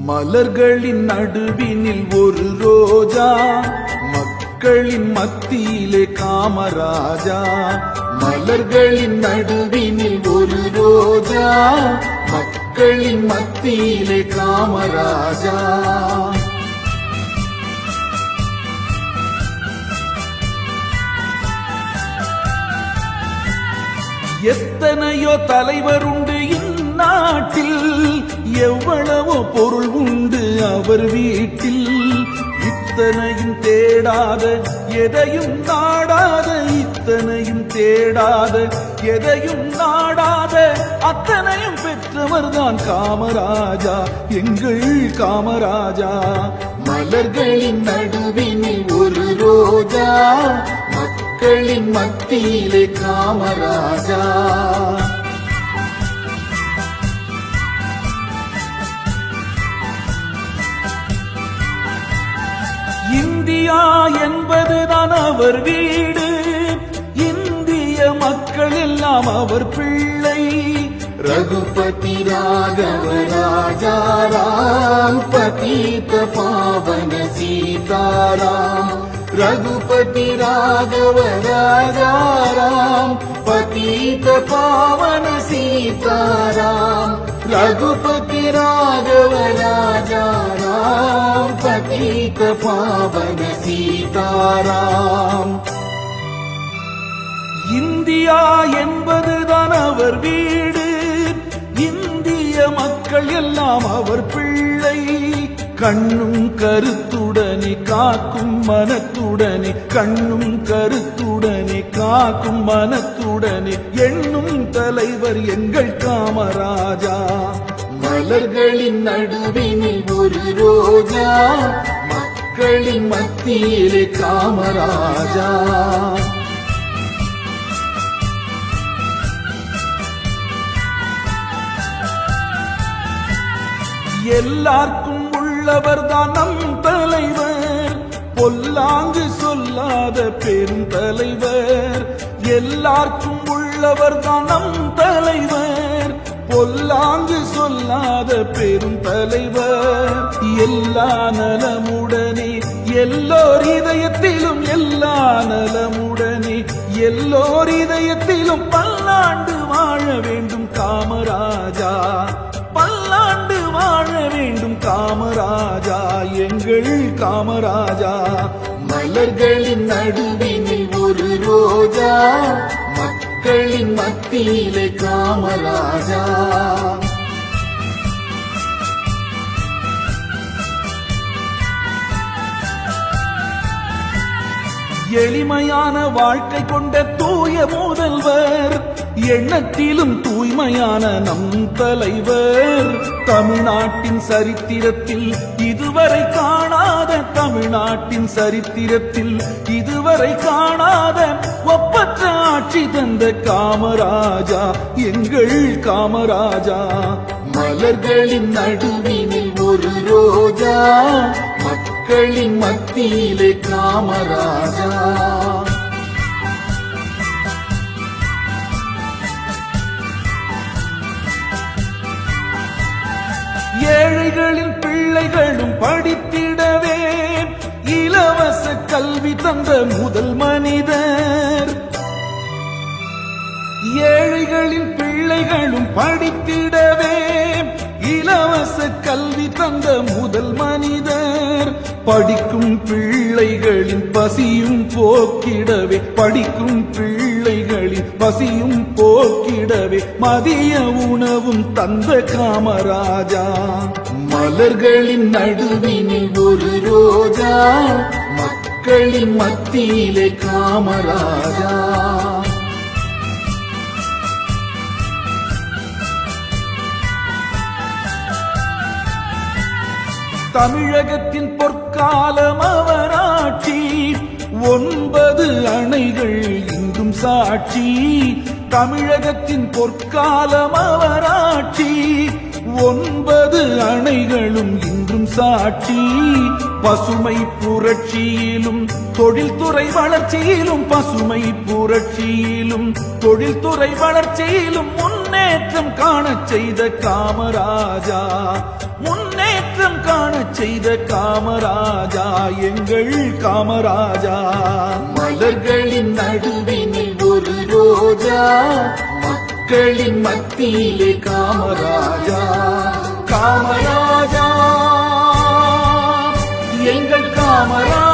மலர்களின் நடுவினில் ஒரு ரோஜா, மக்களின் மத்தியிலே காமராஜா. மலர்களின் நடுவினில் ஒரு ரோஜா, மக்களின் மத்தியிலே காமராஜா. எத்தனையோ தலைவர் உண்டு இந்நாட்டில், எவ்வளவோ பொருள் உண்டு அவர் வீட்டில். இத்தனையும் தேடாத எதையும் நாடாத, இத்தனையும் தேடாத எதையும் நாடாத, அத்தனையும் பெற்றவர்தான் காமராஜா, எங்கள் காமராஜா. மலர்களின் நடுவினில் ஒரு ரோஜா, மக்களின் மத்தியிலே காமராஜா. இந்தியா என்பதுதான் அவர் வீடு, இந்திய மக்கள் எல்லாம் அவர் பிள்ளை. ரகுபதி ராகவ ராஜாராம், பதீத பாவன சீதாராம். ரகுபதி ராகவ ராஜாராம், பதீத பாவன சீதாராம். ரகுபதி ராகவ ராஜாராம், பதீத பாவன சீதாராம். இந்தியா என்பதுதான் அவர் வீடு, இந்திய மக்கள் எல்லாம் அவர் பிள்ளை. கண்ணும் கருத்துடனே காக்கும் மனத்துடனே, கண்ணும் கருத்துடனே காக்கும் மனத்துடனே எண்ணும் தலைவர் எங்கள் காமராஜா. மலர்களின் நடுவினில் ஒரு ரோஜா, மக்களின் மத்தியிலே காமராஜா. எல்லாருக்கும் உள்ளவர்தான் நம் தலைவர், பொல்லாங்கு சொல்லாத பெரும் தலைவர். எல்லாருக்கும் உள்ளவர்தான் நம் தலைவர், பொல்லாங்கு சொல்லாத பெரும் தலைவர். எல்லா நலமுடனே எல்லோர் இதயத்திலும், எல்லா நலமுடனே எல்லோர் இதயத்திலும் பல்லாண்டு வாழ வேண்டும் காமராஜா, பல்லாண்டு வாழ வேண்டும் காமராஜா, எங்கள் காமராஜா. மலர்களின் நடுவினில் ஒரு ரோஜா, மக்களின் மத்தியிலே காமராஜா. எளிமையான வாழ்க்கை கொண்ட தூய முதல்வர், எண்ணத்திலும் தூய்மையான நம் தலைவர். தமிழ்நாட்டின் சரித்திரத்தில் இதுவரை காணாத, தமிழ்நாட்டின் சரித்திரத்தில் இதுவரை காணாத ஒப்பற்ற ஆட்சி தந்த காமராஜா, எங்கள் காமராஜா. மலர்களின் நடுவினில் ஒரு ரோஜா, மக்களின் மத்தியிலே காமராஜா. ஏழைகளின் பிள்ளைகளும் படித்திடவே இலவச கல்வி தந்த முதல் மனிதர். ஏழைகளின் பிள்ளைகளும் படித்திடவே இலவச கல்வி தந்த முதல் மனிதர். படிக்கும் பிள்ளைகளின் பசியும் போக்கிடவே, படிக்கும் பிள்ளைகளின் பசியும் போக்கிடவே மதிய உணவும் தந்த காமராஜா. மலர்களின் நடுவினில் ஒரு ரோஜா, மக்களின் மத்தியிலே காமராஜா. தமிழகத்தின் பொற்காலம் அவராட்சி, 9 அணைகள் இன்றும் சாட்சி. தமிழகத்தின் பொற்காலம் அவராட்சி, 9 அணைகளும் இன்றும் சாட்சி. பசுமை புரட்சியிலும் தொழில்துறை வளர்ச்சியிலும், பசுமை புரட்சியிலும் தொழில்துறை வளர்ச்சியிலும் முன்னேற்றம் காணச் செய்த காமராஜா, முன்னேற்றம் முன்னேற்றம் காணச் செய்த காமராஜா எங்கள் காமராஜா. மலர்களின் நடுவினில் ஒரு ரோஜா, மக்களின் மத்தியிலே காமராஜா. காமராஜா எங்கள் காமராஜா.